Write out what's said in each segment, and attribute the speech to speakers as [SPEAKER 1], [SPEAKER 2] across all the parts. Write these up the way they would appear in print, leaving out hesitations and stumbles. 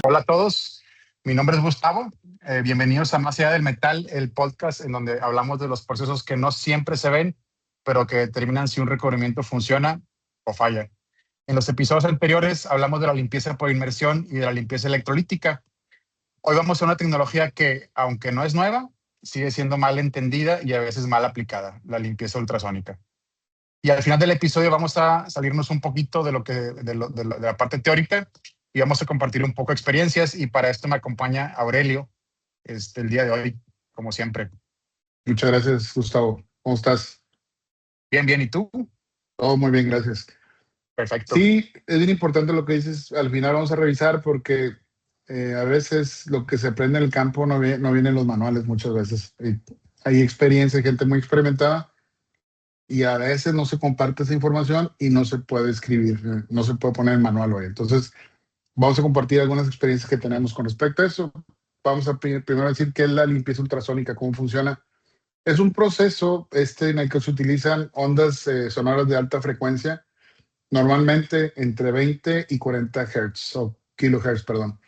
[SPEAKER 1] Hola a todos, mi nombre es Gustavo. Bienvenidos a Más allá del metal, el podcast en donde hablamos de los procesos que no siempre se ven, pero que determinan si un recubrimiento funciona o falla. En los episodios anteriores hablamos de la limpieza por inmersión y de la limpieza electrolítica. Hoy vamos a una tecnología que, aunque no es nueva, sigue siendo mal entendida y a veces mal aplicada, la limpieza ultrasónica. Y al final del episodio vamos a salirnos un poquito de la parte teórica y vamos a compartir un poco experiencias, y para esto me acompaña Aurelio el día de hoy, como siempre.
[SPEAKER 2] Muchas gracias, Gustavo. ¿Cómo estás?
[SPEAKER 1] Bien, bien. ¿Y tú?
[SPEAKER 2] Todo muy bien, gracias.
[SPEAKER 1] Perfecto.
[SPEAKER 2] Sí, es bien importante lo que dices. Al final vamos a revisar porque a veces lo que se aprende en el campo no viene en los manuales muchas veces. Hay experiencia, gente muy experimentada, y a veces no se comparte esa información y no se puede escribir, no se puede poner en manual hoy. Entonces, vamos a compartir algunas experiencias que tenemos con respecto a eso. Vamos a primero decir qué es la limpieza ultrasónica, cómo funciona. Es un proceso en el que se utilizan ondas sonoras de alta frecuencia, normalmente entre 20 y 40 Hz o kilohertz, perdón,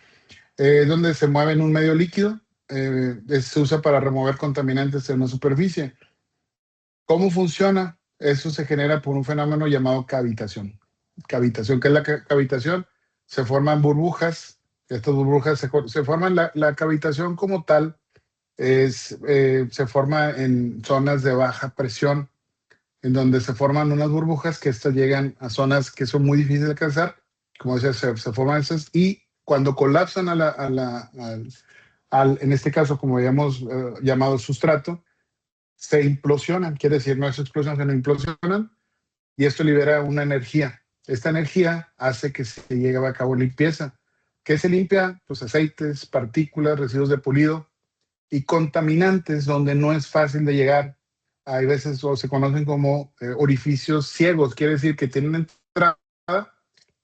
[SPEAKER 2] donde se mueve en un medio líquido. Se usa para remover contaminantes en una superficie. ¿Cómo funciona? Eso se genera por un fenómeno llamado cavitación. Cavitación, ¿qué es la cavitación? Se forman burbujas. Estas burbujas se forman, la cavitación como tal se forma en zonas de baja presión, en donde se forman unas burbujas que estas llegan a zonas que son muy difíciles de alcanzar. Como decía, se forman esas, y cuando colapsan en este caso, como habíamos llamado sustrato, se implosionan. Quiere decir, no es explosión, sino implosionan, y esto libera una energía. Esta energía hace que se lleve a cabo limpieza. ¿Qué se limpia? Pues aceites, partículas, residuos de pulido y contaminantes donde no es fácil de llegar. Hay veces se conocen como orificios ciegos, quiere decir que tienen entrada,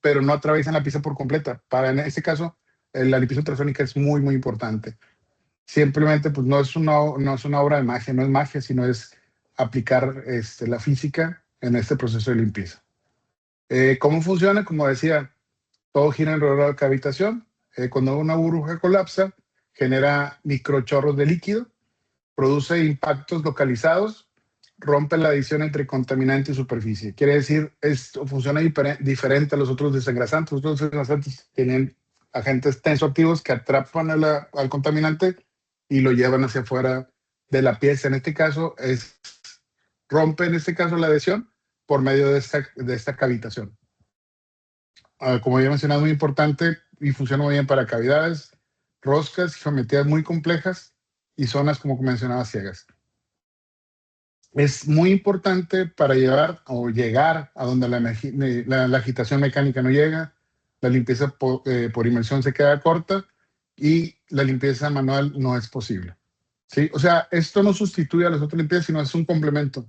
[SPEAKER 2] pero no atraviesan la pieza por completa. En este caso, la limpieza ultrasónica es muy, muy importante. Simplemente, pues no es una obra de magia, no es magia, sino es aplicar la física en este proceso de limpieza. ¿Cómo funciona? Como decía, todo gira alrededor de la cavitación. Cuando una burbuja colapsa, genera microchorros de líquido, produce impactos localizados, rompe la adición entre contaminante y superficie. Quiere decir, esto funciona diferente a los otros desengrasantes. Los otros desengrasantes tienen agentes tensoactivos que atrapan al contaminante y lo llevan hacia afuera de la pieza. En este caso, rompe la adhesión por medio de esta cavitación. Como había mencionado, muy importante, y funciona muy bien para cavidades, roscas, geometrías muy complejas y zonas, como mencionaba, ciegas. Es muy importante para llegar a donde la agitación mecánica no llega, la limpieza por inmersión se queda corta y la limpieza manual no es posible. ¿Sí? O sea, esto no sustituye a las otras limpiezas, sino es un complemento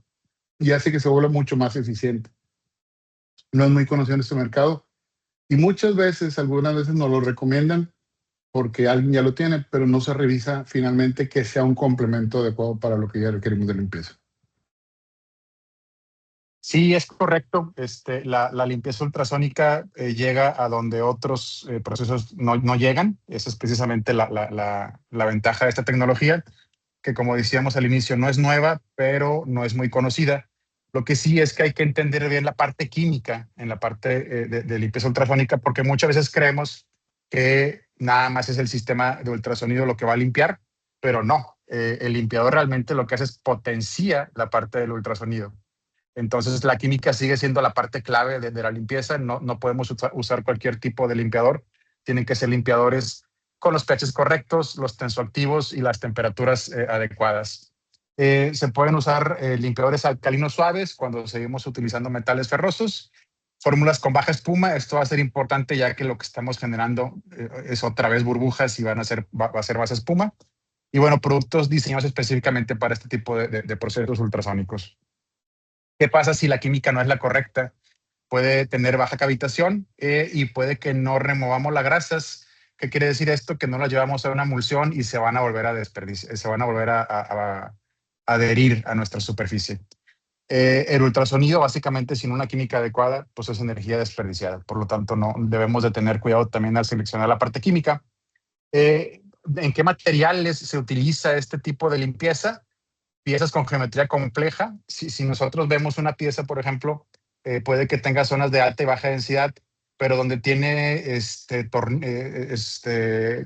[SPEAKER 2] y hace que se vuelva mucho más eficiente. No es muy conocido en este mercado y algunas veces nos lo recomiendan porque alguien ya lo tiene, pero no se revisa finalmente que sea un complemento adecuado para lo que ya requerimos de limpieza.
[SPEAKER 1] Sí, es correcto. La limpieza ultrasónica llega a donde otros procesos no llegan. Esa es precisamente la ventaja de esta tecnología, que, como decíamos al inicio, no es nueva, pero no es muy conocida. Lo que sí es que hay que entender bien la parte química en la parte de limpieza ultrasónica, porque muchas veces creemos que nada más es el sistema de ultrasonido lo que va a limpiar, pero no. El limpiador realmente lo que hace es potencia la parte del ultrasonido. Entonces, la química sigue siendo la parte clave de la limpieza. No podemos usar cualquier tipo de limpiador. Tienen que ser limpiadores con los pHs correctos, los tensoactivos y las temperaturas adecuadas. Se pueden usar limpiadores alcalinos suaves cuando seguimos utilizando metales ferrosos. Fórmulas con baja espuma. Esto va a ser importante, ya que lo que estamos generando es otra vez burbujas y va a ser más espuma. Y bueno, productos diseñados específicamente para este tipo de procesos ultrasónicos. ¿Qué pasa si la química no es la correcta? Puede tener baja cavitación y puede que no removamos las grasas. ¿Qué quiere decir esto? Que no las llevamos a una emulsión y se van a volver a desperdiciar, se van a volver a adherir a nuestra superficie. El ultrasonido, básicamente, sin una química adecuada, pues es energía desperdiciada. Por lo tanto, no debemos de tener cuidado también al seleccionar la parte química. ¿En qué materiales se utiliza este tipo de limpieza? Piezas con geometría compleja. Si nosotros vemos una pieza, por ejemplo, puede que tenga zonas de alta y baja densidad, pero donde tiene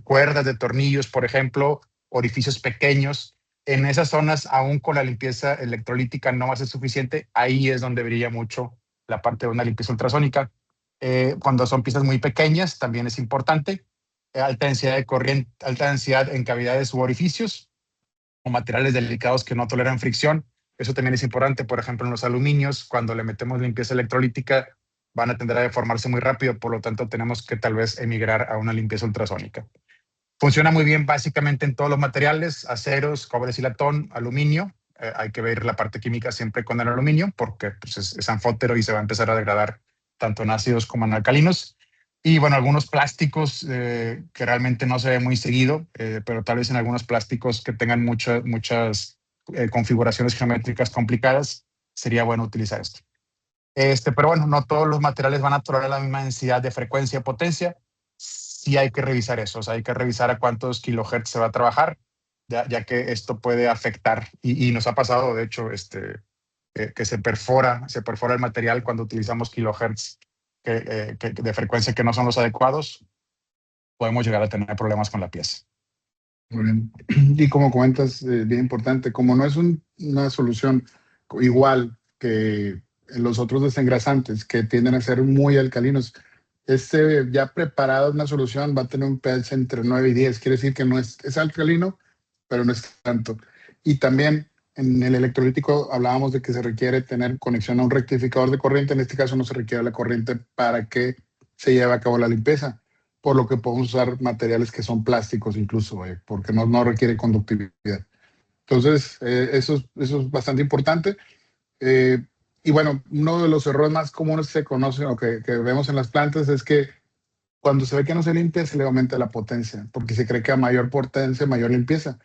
[SPEAKER 1] cuerdas de tornillos, por ejemplo, orificios pequeños, en esas zonas, aún con la limpieza electrolítica no va a ser suficiente. Ahí es donde brilla mucho la parte de una limpieza ultrasónica. Cuando son piezas muy pequeñas, también es importante. Alta densidad de corriente, alta densidad en cavidades u orificios, o materiales delicados que no toleran fricción. Eso también es importante. Por ejemplo, en los aluminios, cuando le metemos limpieza electrolítica, van a tender a deformarse muy rápido. Por lo tanto, tenemos que tal vez emigrar a una limpieza ultrasónica. Funciona muy bien básicamente en todos los materiales: aceros, cobre y latón, aluminio. Hay que ver la parte química siempre con el aluminio, porque pues, es anfótero y se va a empezar a degradar tanto en ácidos como en alcalinos. Y bueno, algunos plásticos que realmente no se ve muy seguido, pero tal vez en algunos plásticos que tengan muchas configuraciones geométricas complicadas, sería bueno utilizar esto. Pero bueno, no todos los materiales van a tolerar la misma densidad de frecuencia y potencia. Sí hay que revisar eso, o sea, hay que revisar a cuántos kilohertz se va a trabajar, ya que esto puede afectar, y nos ha pasado, de hecho, que se perfora el material cuando utilizamos kilohertz de frecuencia que no son los adecuados. Podemos llegar a tener problemas con la pieza.
[SPEAKER 2] Muy bien. Y como comentas, bien importante, como no es una solución igual que los otros desengrasantes que tienden a ser muy alcalinos, ya preparado una solución va a tener un pH entre 9 y 10. Quiere decir que no es alcalino, pero no es tanto. Y también en el electrolítico hablábamos de que se requiere tener conexión a un rectificador de corriente. En este caso no se requiere la corriente para que se lleve a cabo la limpieza, por lo que podemos usar materiales que son plásticos incluso, porque no requiere conductividad. Entonces, eso es bastante importante. Y bueno, uno de los errores más comunes que se conocen o que vemos en las plantas es que cuando se ve que no se limpia, se le aumenta la potencia, porque se cree que a mayor potencia, mayor limpieza.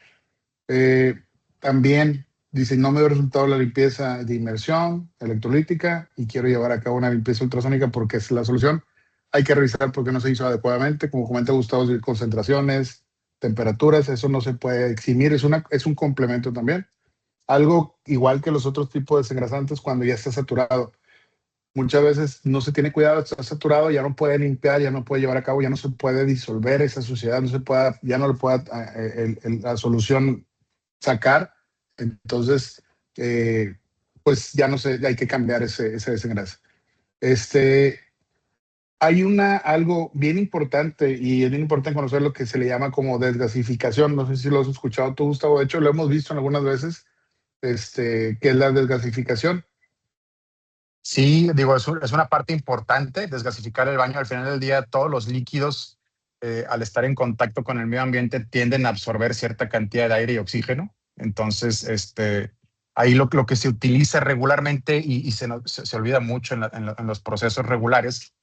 [SPEAKER 2] También dicen, no me dio resultado la limpieza de inmersión electrolítica y quiero llevar a cabo una limpieza ultrasónica porque es la solución. Hay que revisar por qué no se hizo adecuadamente. Como comenta Gustavo, concentraciones, temperaturas, eso no se puede eximir, es un complemento también. Algo igual que los otros tipos de desengrasantes cuando ya está saturado. Muchas veces no se tiene cuidado, está saturado, ya no puede limpiar, ya no puede llevar a cabo, ya no se puede disolver esa suciedad, ya no le puede la solución sacar. Entonces, pues ya no sé, hay que cambiar ese desengrase. Hay algo bien importante, y es bien importante conocer lo que se le llama como desgasificación. No sé si lo has escuchado tú, Gustavo. De hecho, lo hemos visto en algunas veces, que es la desgasificación.
[SPEAKER 1] Sí, digo, es una parte importante, desgasificar el baño. Al final del día, todos los líquidos, al estar en contacto con el medio ambiente, tienden a absorber cierta cantidad de aire y oxígeno. Entonces, ahí lo que se utiliza regularmente y se olvida mucho en los procesos regulares,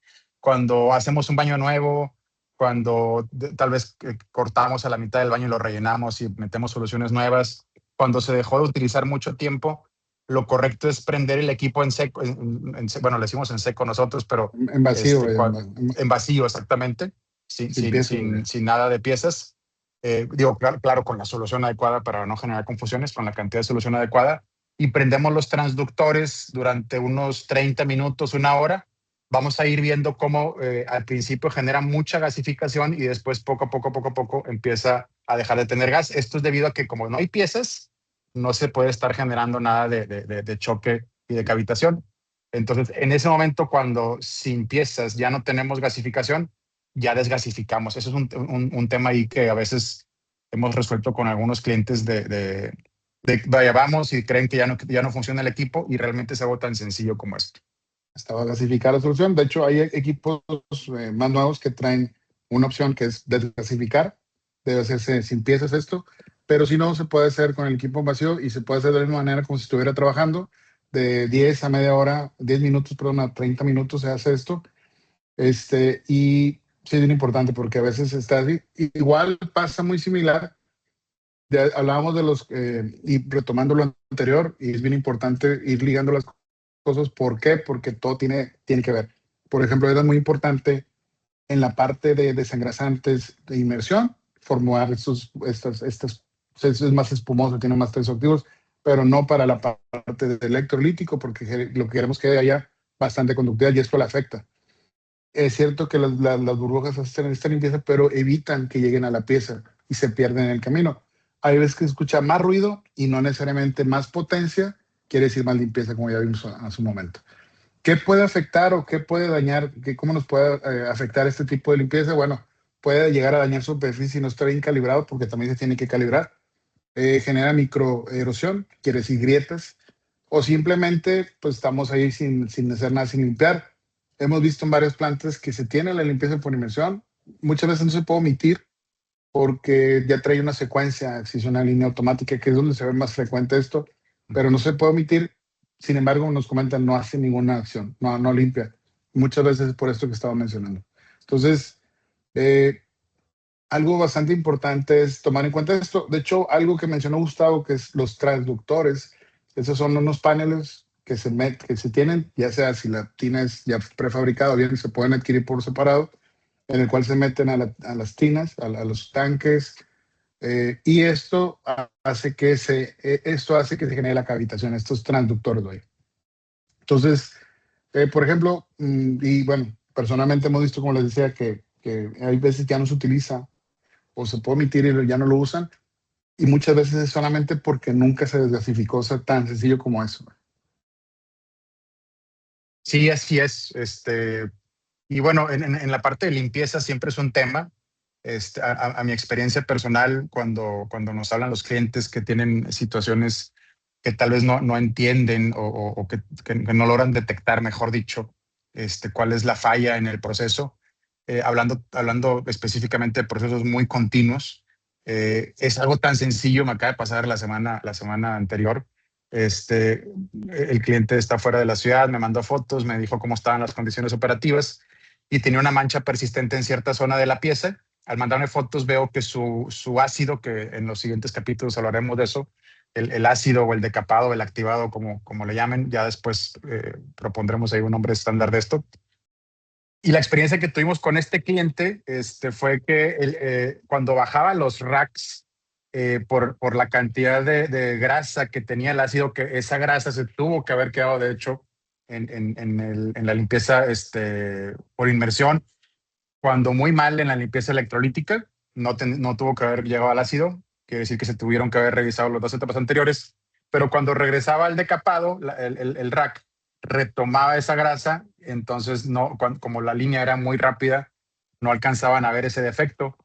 [SPEAKER 1] cuando hacemos un baño nuevo, cuando tal vez cortamos a la mitad del baño y lo rellenamos y metemos soluciones nuevas, cuando se dejó de utilizar mucho tiempo, lo correcto es prender el equipo en seco, bueno, le decimos en seco nosotros, pero
[SPEAKER 2] En vacío.
[SPEAKER 1] en vacío, exactamente, sin nada de piezas. Digo, claro, con la solución adecuada para no generar confusiones, con la cantidad de solución adecuada, y prendemos los transductores durante unos 30 minutos, una hora. Vamos a ir viendo cómo al principio genera mucha gasificación y después poco a poco empieza a dejar de tener gas. Esto es debido a que como no hay piezas, no se puede estar generando nada de choque y de cavitación. Entonces, en ese momento, cuando sin piezas ya no tenemos gasificación, ya desgasificamos. Eso es un tema ahí que a veces hemos resuelto con algunos clientes vaya, vamos y creen que ya no funciona el equipo, y realmente es algo tan sencillo como esto.
[SPEAKER 2] Estaba gasificar la solución. De hecho, hay equipos más nuevos que traen una opción que es desgasificar. Debe hacerse sin piezas esto, pero si no, se puede hacer con el equipo en vacío y se puede hacer de la misma manera como si estuviera trabajando. De 10 a media hora, 10 minutos, perdón, a 30 minutos se hace esto. Y sí es bien importante porque a veces está así. Igual pasa muy similar. Ya hablábamos de y retomando lo anterior, y es bien importante ir ligando las cosas. ¿Por qué? Porque todo tiene que ver. Por ejemplo, era muy importante en la parte de desengrasantes de inmersión, formar es más espumoso, tiene más tensioactivos, pero no para la parte del electrolítico, porque lo que queremos que haya bastante conductividad y esto le afecta. Es cierto que las burbujas hacen esta limpieza, pero evitan que lleguen a la pieza y se pierden en el camino. Hay veces que se escucha más ruido y no necesariamente más potencia, quiere decir más limpieza, como ya vimos hace un momento. ¿Qué puede afectar o qué puede dañar? ¿Cómo nos puede afectar este tipo de limpieza? Bueno, puede llegar a dañar superficie si no está bien calibrado, porque también se tiene que calibrar. Genera microerosión, quiere decir grietas, o simplemente pues estamos ahí sin hacer nada, sin limpiar. Hemos visto en varias plantas que se tiene la limpieza por inmersión. Muchas veces no se puede omitir porque ya trae una secuencia, si es una línea automática, que es donde se ve más frecuente esto, pero no se puede omitir. Sin embargo, nos comentan, no hace ninguna acción, no limpia. Muchas veces es por esto que estaba mencionando. Entonces, algo bastante importante es tomar en cuenta esto. De hecho, algo que mencionó Gustavo, que es los transductores. Esos son unos paneles que se tienen, ya sea si la tina es ya prefabricada o bien se pueden adquirir por separado, en el cual se meten a las tinas, a los tanques, y esto hace que se genere la cavitación, estos transductores, ¿no? Entonces, por ejemplo, y bueno, personalmente hemos visto, como les decía, que hay veces que ya no se utiliza o se puede omitir y ya no lo usan, y muchas veces es solamente porque nunca se desgasificó, o sea, tan sencillo como eso.
[SPEAKER 1] Sí, así es. Y bueno, en la parte de limpieza siempre es un tema. A mi experiencia personal, cuando nos hablan los clientes que tienen situaciones que tal vez no entienden o que no logran detectar, mejor dicho, cuál es la falla en el proceso, hablando específicamente de procesos muy continuos, es algo tan sencillo. Me acaba de pasar la semana anterior. El cliente está fuera de la ciudad, me mandó fotos, me dijo cómo estaban las condiciones operativas y tenía una mancha persistente en cierta zona de la pieza. Al mandarme fotos veo que su ácido, que en los siguientes capítulos hablaremos de eso, el ácido o el decapado, el activado, como le llamen, ya después propondremos ahí un nombre estándar de esto. Y la experiencia que tuvimos con este cliente fue que cuando bajaba los racks, por la cantidad de grasa que tenía el ácido, que esa grasa se tuvo que haber quedado, de hecho, en la limpieza por inmersión, cuando muy mal en la limpieza electrolítica, no tuvo que haber llegado al ácido, quiere decir que se tuvieron que haber revisado las dos etapas anteriores, pero cuando regresaba al decapado, el rack retomaba esa grasa, entonces como la línea era muy rápida, no alcanzaban a ver ese defecto,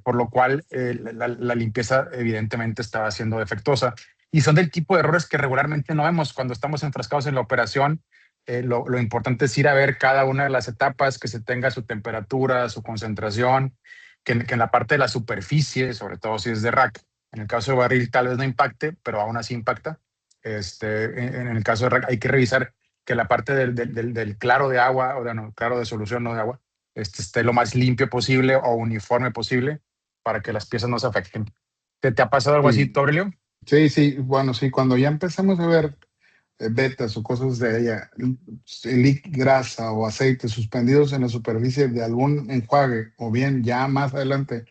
[SPEAKER 1] por lo cual la limpieza evidentemente estaba siendo defectuosa. Y son del tipo de errores que regularmente no vemos cuando estamos enfrascados en la operación. Lo importante es ir a ver cada una de las etapas, que se tenga su temperatura, su concentración, que en la parte de la superficie, sobre todo si es de rack. En el caso de barril tal vez no impacte, pero aún así impacta. En el caso de rack hay que revisar que la parte del claro de agua, o no, claro de solución, no de agua, esté lo más limpio posible o uniforme posible para que las piezas no se afecten. ¿Te ha pasado algo así,
[SPEAKER 2] Sí,
[SPEAKER 1] Aurelio?
[SPEAKER 2] sí, bueno, sí, cuando ya empezamos a ver vetas o cosas de ella, grasa o aceite suspendidos en la superficie de algún enjuague, o bien ya más adelante,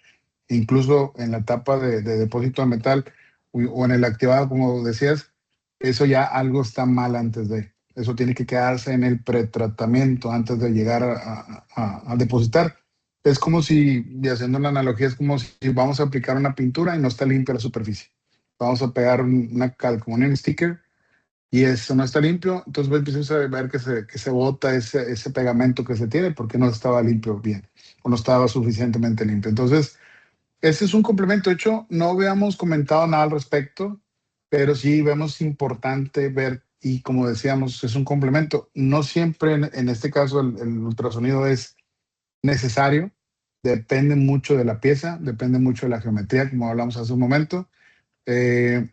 [SPEAKER 2] incluso en la etapa de depósito de metal o en el activado, como decías, eso ya algo está mal antes de. Eso tiene que quedarse en el pretratamiento antes de llegar a depositar. Es como si, y haciendo una analogía, es como si vamos a aplicar una pintura y no está limpia la superficie. Vamos a pegar una calca, un sticker, y eso no está limpio, entonces empiezas a ver que se bota ese pegamento que se tiene porque no estaba limpio bien o no estaba suficientemente limpio. Entonces, ese es un complemento. De hecho, no habíamos comentado nada al respecto, pero sí vemos importante ver, y como decíamos, es un complemento. No siempre, en este caso, el ultrasonido es necesario. Depende mucho de la pieza, depende mucho de la geometría, como hablamos hace un momento. Eh,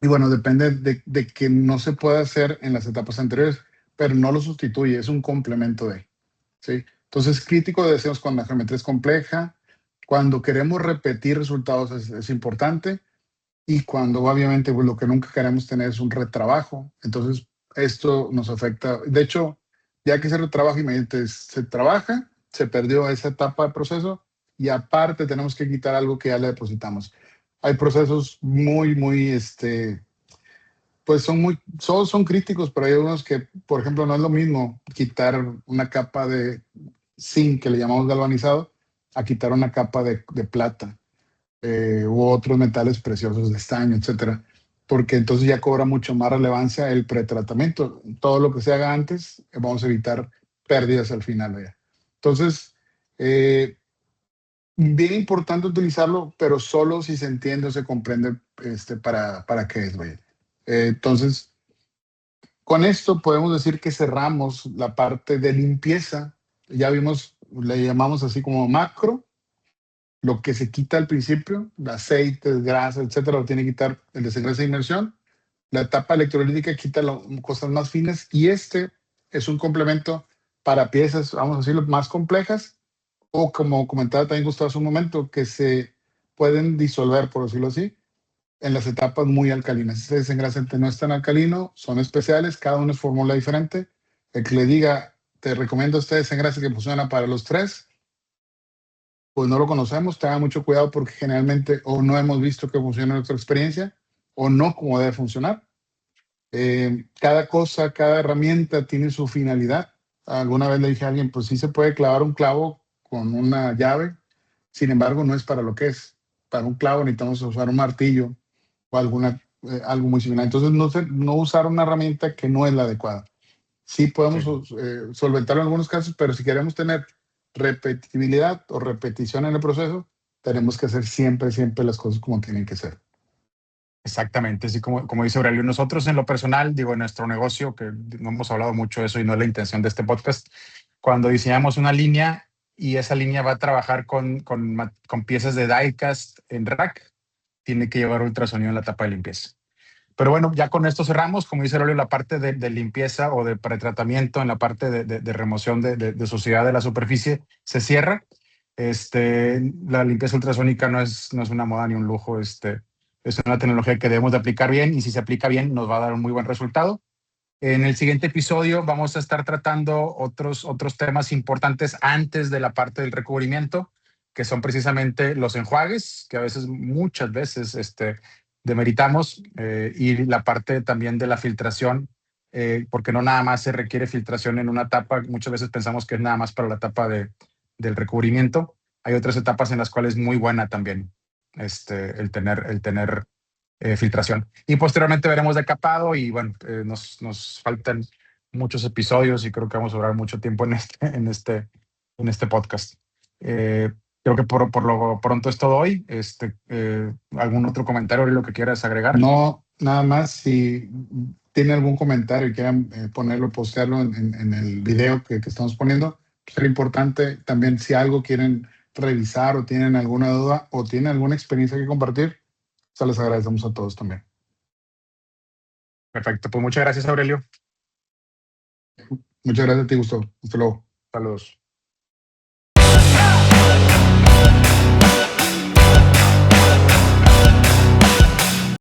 [SPEAKER 2] y bueno, depende de que no se pueda hacer en las etapas anteriores, pero no lo sustituye, es un complemento de, ¿sí? Entonces, crítico decimos cuando la geometría es compleja, cuando queremos repetir resultados es importante, y cuando obviamente pues, lo que nunca queremos tener es un retrabajo. Entonces, esto nos afecta. De hecho, ya que se retrabaja, imagínate, se trabaja, se perdió esa etapa de proceso y aparte tenemos que quitar algo que ya le depositamos. Hay procesos muy, pues son críticos, pero hay unos que, por ejemplo, no es lo mismo quitar una capa de zinc, que le llamamos galvanizado, a quitar una capa de plata u otros metales preciosos de estaño, etcétera, porque entonces ya cobra mucho más relevancia el pretratamiento. Todo lo que se haga antes, vamos a evitar pérdidas al final. ¿Vaya? Entonces, bien importante utilizarlo, pero solo si se entiende o se comprende para qué es. ¿Vaya? Entonces, con esto podemos decir que cerramos la parte de limpieza. Ya vimos, le llamamos así como macro, lo que se quita al principio, aceites, grasas, etcétera, lo tiene que quitar el desengrase de inmersión. La etapa electrolítica quita cosas más finas y este es un complemento para piezas, vamos a decirlo, más complejas o como comentaba también Gustavo hace un momento, que se pueden disolver, por decirlo así, en las etapas muy alcalinas. Ese desengrasante no es tan alcalino, son especiales, cada uno es fórmula diferente. El que le diga, te recomiendo este desengrase que funciona para los tres, pues no lo conocemos, tenga mucho cuidado porque generalmente o no hemos visto que funcione en nuestra experiencia o no como debe funcionar. Cada cosa, cada herramienta tiene su finalidad. Alguna vez le dije a alguien, pues sí se puede clavar un clavo con una llave, sin embargo no es para lo que es. Para un clavo necesitamos usar un martillo o algo muy similar. Entonces no usar una herramienta que no es la adecuada. Sí podemos solventarlo en algunos casos, pero si queremos tener repetibilidad o repetición en el proceso, tenemos que hacer siempre las cosas como tienen que ser.
[SPEAKER 1] Exactamente, así como dice Aurelio. Nosotros en lo personal, digo, en nuestro negocio, que no hemos hablado mucho de eso y no es la intención de este podcast, cuando diseñamos una línea y esa línea va a trabajar con piezas de die-cast en rack, tiene que llevar ultrasonido en la etapa de limpieza. Pero bueno, ya con esto cerramos. Como dice Aurelio, la parte de limpieza o de pretratamiento en la parte de remoción de suciedad de la superficie se cierra. La limpieza ultrasónica no es una moda ni un lujo. Es una tecnología que debemos de aplicar bien y si se aplica bien nos va a dar un muy buen resultado. En el siguiente episodio vamos a estar tratando otros temas importantes antes de la parte del recubrimiento, que son precisamente los enjuagues, que muchas veces demeritamos, y la parte también de la filtración, porque no nada más se requiere filtración en una etapa. Muchas veces pensamos que es nada más para la etapa del recubrimiento. Hay otras etapas en las cuales es muy buena también el tener filtración. Y posteriormente veremos decapado y bueno, nos faltan muchos episodios y creo que vamos a durar mucho tiempo en este podcast. Creo que por lo pronto es todo hoy. ¿Algún otro comentario o lo que quieras agregar?
[SPEAKER 2] No, nada más. Si tiene algún comentario y quieran ponerlo, postearlo en el video que estamos poniendo, sería importante. También si algo quieren revisar o tienen alguna duda o tienen alguna experiencia que compartir, se les agradecemos a todos también.
[SPEAKER 1] Perfecto, pues muchas gracias, Aurelio.
[SPEAKER 2] Muchas gracias a ti, Gustavo. Hasta luego.
[SPEAKER 1] Saludos.